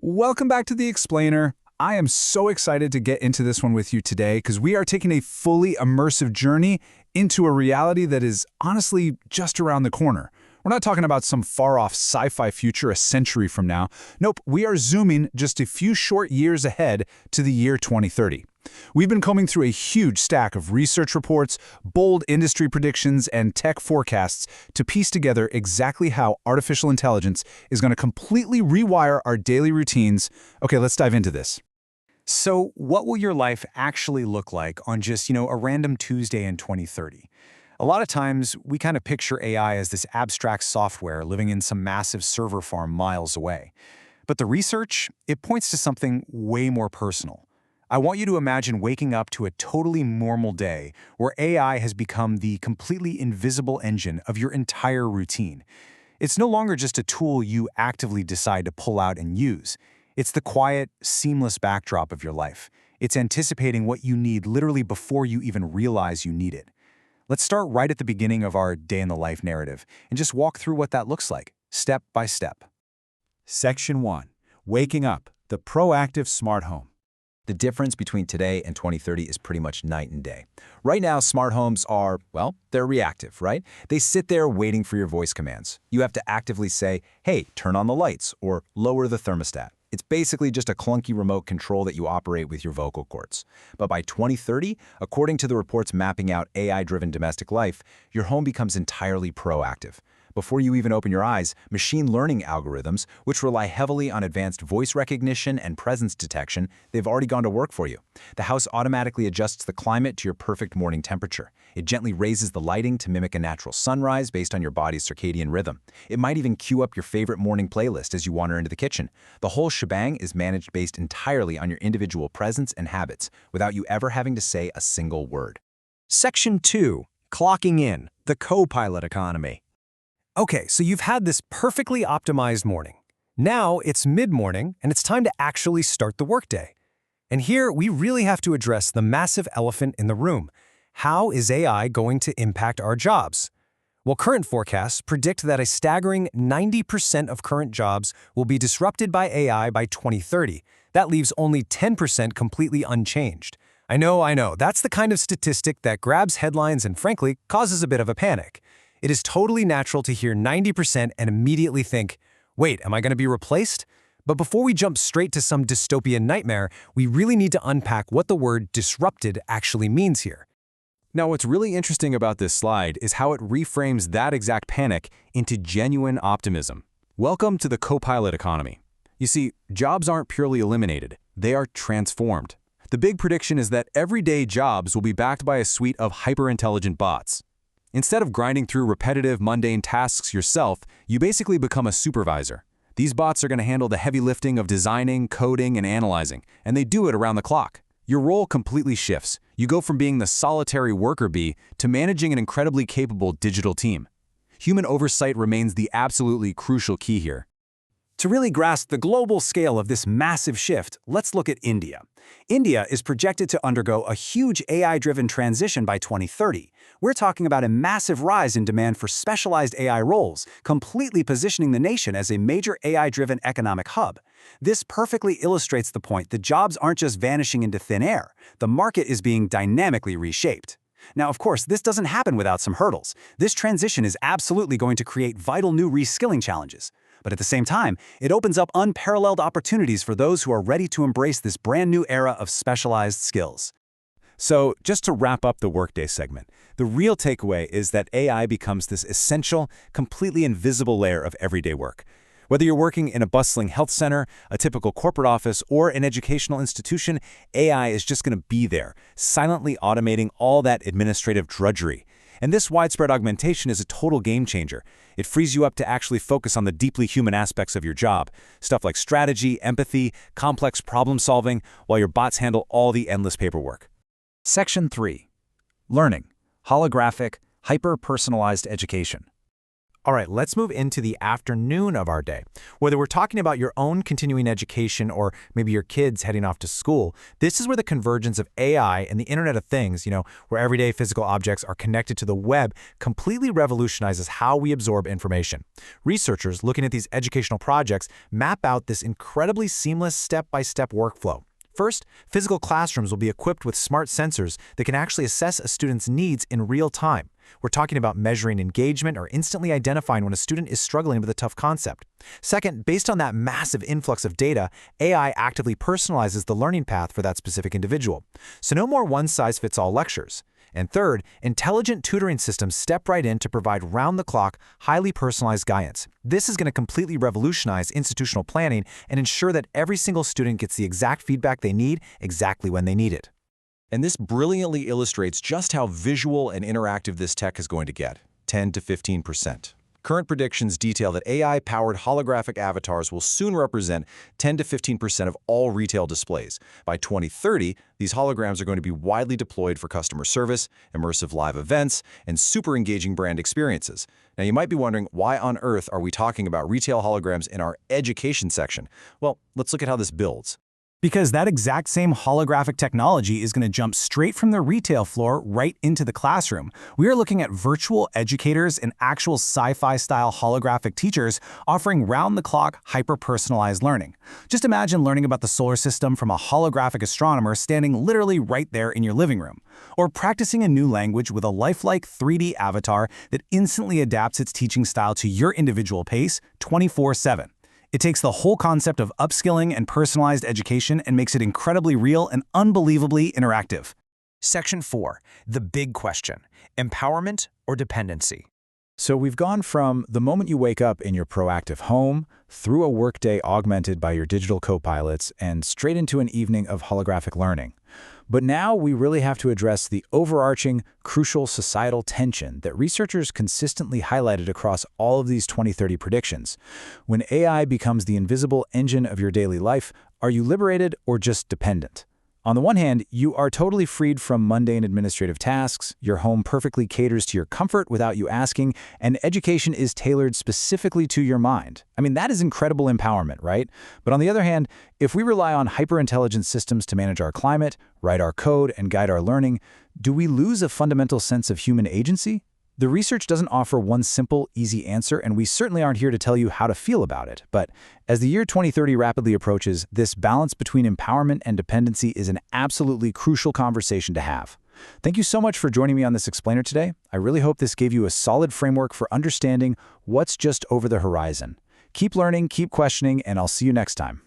Welcome back to The Explainer. I am so excited to get into this one with you today because we are taking a fully immersive journey into a reality that is honestly just around the corner. We're not talking about some far-off sci-fi future a century from now. Nope, we are zooming just a few short years ahead to the year 2030. We've been combing through a huge stack of research reports, bold industry predictions, and tech forecasts to piece together exactly how artificial intelligence is going to completely rewire our daily routines. Okay, let's dive into this. So what will your life actually look like on just, a random Tuesday in 2030? A lot of times, we kind of picture AI as this abstract software living in some massive server farm miles away. But the research, it points to something way more personal. I want you to imagine waking up to a totally normal day where AI has become the completely invisible engine of your entire routine. It's no longer just a tool you actively decide to pull out and use. It's the quiet, seamless backdrop of your life. It's anticipating what you need literally before you even realize you need it. Let's start right at the beginning of our day-in-the-life narrative and just walk through what that looks like, step by step. Section 1. Waking up, the proactive smart home. The difference between today and 2030 is pretty much night and day. Right now, smart homes are, well, they're reactive, right? They sit there waiting for your voice commands. You have to actively say, hey, turn on the lights, or lower the thermostat. It's basically just a clunky remote control that you operate with your vocal cords. But by 2030, according to the reports mapping out AI-driven domestic life, your home becomes entirely proactive. Before you even open your eyes, machine learning algorithms, which rely heavily on advanced voice recognition and presence detection, they've already gone to work for you. The house automatically adjusts the climate to your perfect morning temperature. It gently raises the lighting to mimic a natural sunrise based on your body's circadian rhythm. It might even cue up your favorite morning playlist as you wander into the kitchen. The whole shebang is managed based entirely on your individual presence and habits, without you ever having to say a single word. Section 2. Clocking in, the co-pilot economy. Okay, so you've had this perfectly optimized morning. Now it's mid-morning, and it's time to actually start the workday. And here, we really have to address the massive elephant in the room. How is AI going to impact our jobs? Well, current forecasts predict that a staggering 90% of current jobs will be disrupted by AI by 2030. That leaves only 10% completely unchanged. I know, that's the kind of statistic that grabs headlines and, frankly, causes a bit of a panic. It is totally natural to hear 90% and immediately think, wait, am I going to be replaced? But before we jump straight to some dystopian nightmare, we really need to unpack what the word disrupted actually means here. Now, what's really interesting about this slide is how it reframes that exact panic into genuine optimism. Welcome to the co-pilot economy. You see, jobs aren't purely eliminated, they are transformed. The big prediction is that everyday jobs will be backed by a suite of hyper-intelligent bots. Instead of grinding through repetitive, mundane tasks yourself, you basically become a supervisor. These bots are going to handle the heavy lifting of designing, coding, and analyzing, and they do it around the clock. Your role completely shifts. You go from being the solitary worker bee to managing an incredibly capable digital team. Human oversight remains the absolutely crucial key here. To really grasp the global scale of this massive shift, let's look at India. India is projected to undergo a huge AI-driven transition by 2030. We're talking about a massive rise in demand for specialized AI roles, completely positioning the nation as a major AI-driven economic hub. This perfectly illustrates the point that jobs aren't just vanishing into thin air. The market is being dynamically reshaped. Now, of course, this doesn't happen without some hurdles. This transition is absolutely going to create vital new reskilling challenges. But at the same time, it opens up unparalleled opportunities for those who are ready to embrace this brand new era of specialized skills. So, just to wrap up the Workday segment, the real takeaway is that AI becomes this essential, completely invisible layer of everyday work. Whether you're working in a bustling health center, a typical corporate office, or an educational institution, AI is just going to be there, silently automating all that administrative drudgery. And this widespread augmentation is a total game changer. It frees you up to actually focus on the deeply human aspects of your job, stuff like strategy, empathy, complex problem solving, while your bots handle all the endless paperwork. Section 3. Learning, holographic, hyper-personalized education. All right, let's move into the afternoon of our day. Whether we're talking about your own continuing education or maybe your kids heading off to school, this is where the convergence of AI and the Internet of Things, where everyday physical objects are connected to the web, completely revolutionizes how we absorb information. Researchers looking at these educational projects map out this incredibly seamless step-by-step workflow. First, physical classrooms will be equipped with smart sensors that can actually assess a student's needs in real time. We're talking about measuring engagement or instantly identifying when a student is struggling with a tough concept. Second, based on that massive influx of data, AI actively personalizes the learning path for that specific individual. So no more one-size-fits-all lectures. And third, intelligent tutoring systems step right in to provide round-the-clock, highly personalized guidance. This is going to completely revolutionize institutional planning and ensure that every single student gets the exact feedback they need exactly when they need it. And this brilliantly illustrates just how visual and interactive this tech is going to get, 10 to 15%. Current predictions detail that AI-powered holographic avatars will soon represent 10 to 15% of all retail displays. By 2030, these holograms are going to be widely deployed for customer service, immersive live events, and super engaging brand experiences. Now, you might be wondering, why on earth are we talking about retail holograms in our education section? Well, let's look at how this builds. Because that exact same holographic technology is going to jump straight from the retail floor right into the classroom. We are looking at virtual educators and actual sci-fi-style holographic teachers offering round-the-clock, hyper-personalized learning. Just imagine learning about the solar system from a holographic astronomer standing literally right there in your living room. Or practicing a new language with a lifelike 3D avatar that instantly adapts its teaching style to your individual pace 24/7. It takes the whole concept of upskilling and personalized education and makes it incredibly real and unbelievably interactive. Section 4. The big question. Empowerment or dependency? So we've gone from the moment you wake up in your proactive home, through a workday augmented by your digital co-pilots, and straight into an evening of holographic learning. But now we really have to address the overarching, crucial societal tension that researchers consistently highlighted across all of these 2030 predictions. When AI becomes the invisible engine of your daily life, are you liberated or just dependent? On the one hand, you are totally freed from mundane administrative tasks, your home perfectly caters to your comfort without you asking, and education is tailored specifically to your mind. I mean, that is incredible empowerment, right? But on the other hand, if we rely on hyper-intelligent systems to manage our climate, write our code, and guide our learning, do we lose a fundamental sense of human agency? The research doesn't offer one simple, easy answer, and we certainly aren't here to tell you how to feel about it. But as the year 2030 rapidly approaches, this balance between empowerment and dependency is an absolutely crucial conversation to have. Thank you so much for joining me on this explainer today. I really hope this gave you a solid framework for understanding what's just over the horizon. Keep learning, keep questioning, and I'll see you next time.